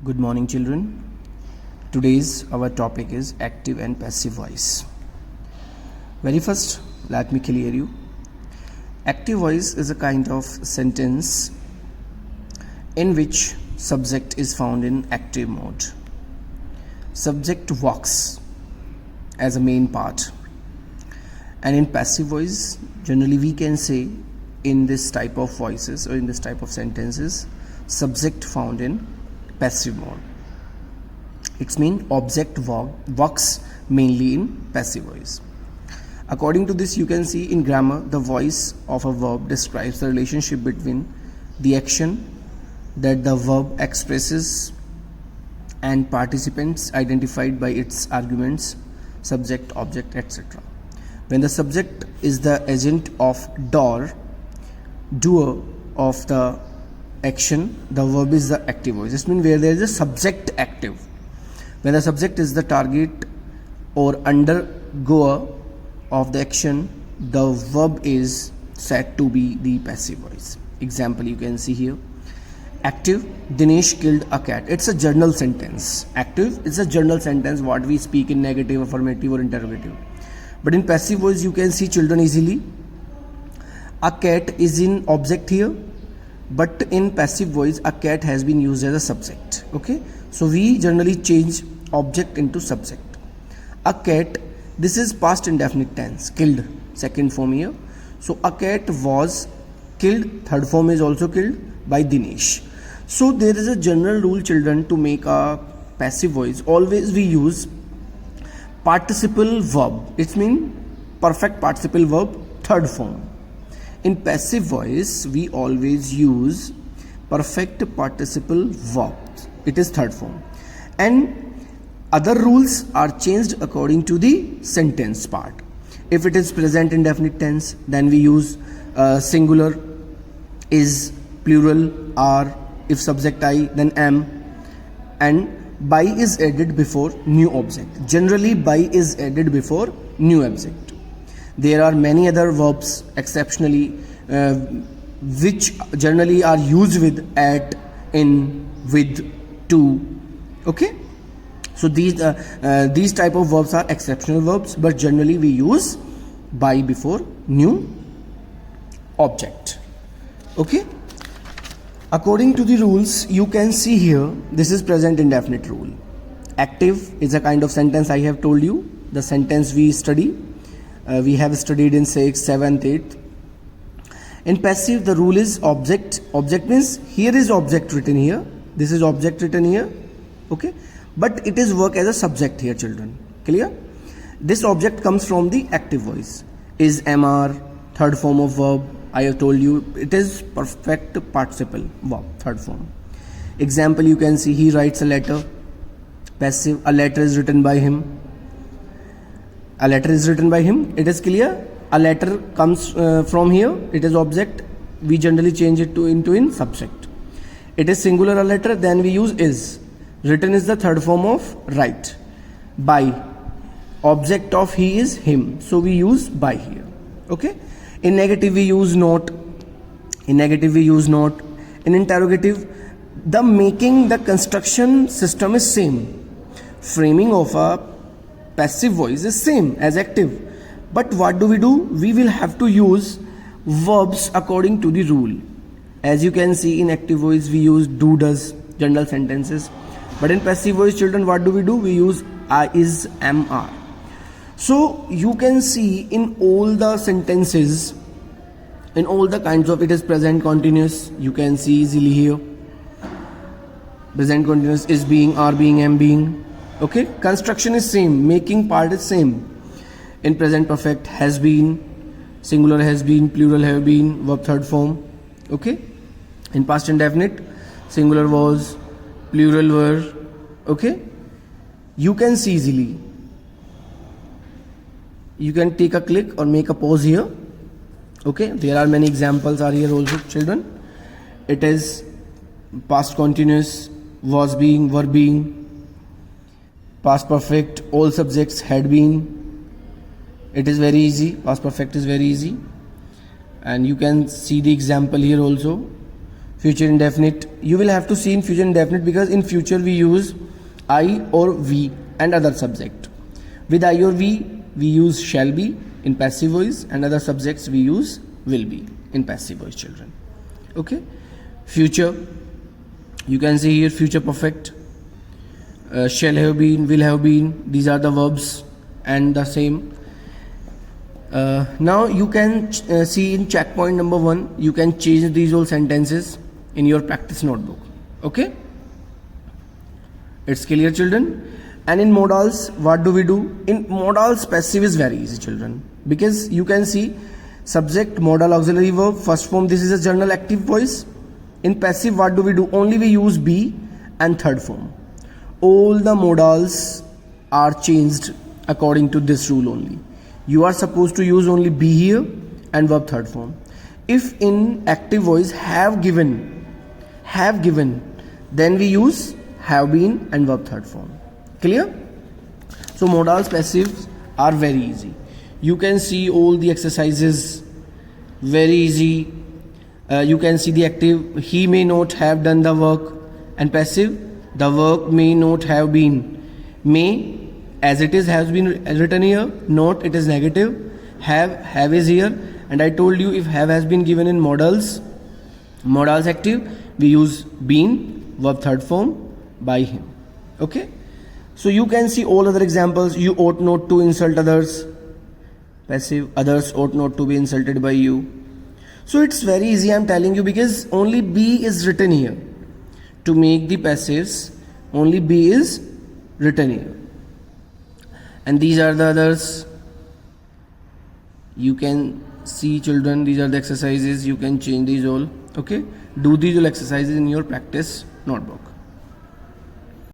Good morning, children. Today's our topic is active and passive voice. Very first, let me clear you. Active voice is a kind of sentence in which subject is found in active mode. Subject walks as a main part. And in passive voice, generally we can say in this type of voices or in this type of sentences, subject found in passive mode. It means object works mainly in passive voice. According to this, you can see in grammar the voice of a verb describes the relationship between the action that the verb expresses and participants identified by its arguments, subject, object, etc. When the subject is the agent of doer of the action, the verb is the active voice. This means where there is a subject active. When the subject is the target or undergoer of the action, the verb is said to be the passive voice. Example you can see here. Active, Dinesh killed a cat. It's a general sentence. Active is a general sentence what we speak in negative, affirmative or interrogative. But in passive voice you can see, children, easily. A cat is in object here, but in passive voice a cat has been used as a subject. Okay, so we generally change object into subject. A cat, this is past indefinite tense, killed, second form here. So a cat was killed, third form is also killed by Dinesh. So there is a general rule, children, to make a passive voice. Always we use participle verb. It means perfect participle verb, third form. In passive voice, we always use perfect participle verb. It is third form. And other rules are changed according to the sentence part. If it is present indefinite tense, then we use singular, is, plural, are. If subject I, then am. And by is added before new object. Generally, by is added before new object. There are many other verbs exceptionally which generally are used with, at, in, with, to. Okay, so these type of verbs are exceptional verbs, but generally we use by before new object. Okay, according to the rules you can see here, this is present indefinite rule. Active is a kind of sentence I have told you. The sentence we study, we have studied in 6th, 7th, 8th. In passive, the rule is object. Object means here is object written here. This is object written here. Okay, but it is work as a subject here, children. Clear? This object comes from the active voice. Is, MR, third form of verb. I have told you it is perfect participle verb, third form. Example you can see, he writes a letter. Passive, a letter is written by him. A letter is written by him. It is clear. A letter comes from here. It is object. We generally change it to into in subject. It is singular a letter. Then we use is. Written is the third form of write. By. Object of he is him. So we use by here. Okay. In negative we use not. In negative we use not. In interrogative, the construction system is same. Framing of a passive voice is same as active. But what do? We will have to use verbs according to the rule. As you can see, in active voice we use do, does, general sentences. But in passive voice, children, what do? We use is, am, are. So you can see in all the sentences, in all the kinds of, it is present continuous. You can see easily here. Present continuous is being, are being, am being. Okay, construction is same, making part is same. In present perfect, has been, singular has been, plural have been, verb third form. Okay, in past indefinite, singular was, plural were. Okay, you can see easily. You can take a click or make a pause here. Okay, there are many examples are here also, children. It is past continuous, was being, were being. Past perfect, all subjects had been. It is very easy. Past perfect is very easy. And you can see the example here also. Future indefinite, you will have to see in future indefinite because in future we use I or we and other subject. With I or we use shall be in passive voice, and other subjects we use will be in passive voice, children. Okay. Future, you can see here future perfect, shall have been, will have been, these are the verbs and the same. Now you can see in checkpoint number 1, you can change these all sentences in your practice notebook. Okay, it's clear, children? And in modals, what do we do? In modals, passive is very easy, children, because you can see subject, modal, auxiliary verb, first form, this is a general active voice. In passive, what do we do? Only we use be and third form. All the modals are changed according to this rule only. You are supposed to use only be here and verb third form. If in active voice have given, then we use have been and verb third form. Clear? So modals, passives are very easy. You can see all the exercises, very easy. You can see the active, he may not have done the work, and passive, the work may not have been. May, as it is, has been written here. Not, it is negative. Have is here. And I told you, if have has been given in modals active, we use been, verb third form, by him. Okay. So you can see all other examples. You ought not to insult others. Passive, others ought not to be insulted by you. So it's very easy, I'm telling you, because only be is written here. To make the passives, only be is written here. And these are the others. You can see, children, these are the exercises. You can change these all. Okay. Do these all exercises in your practice notebook.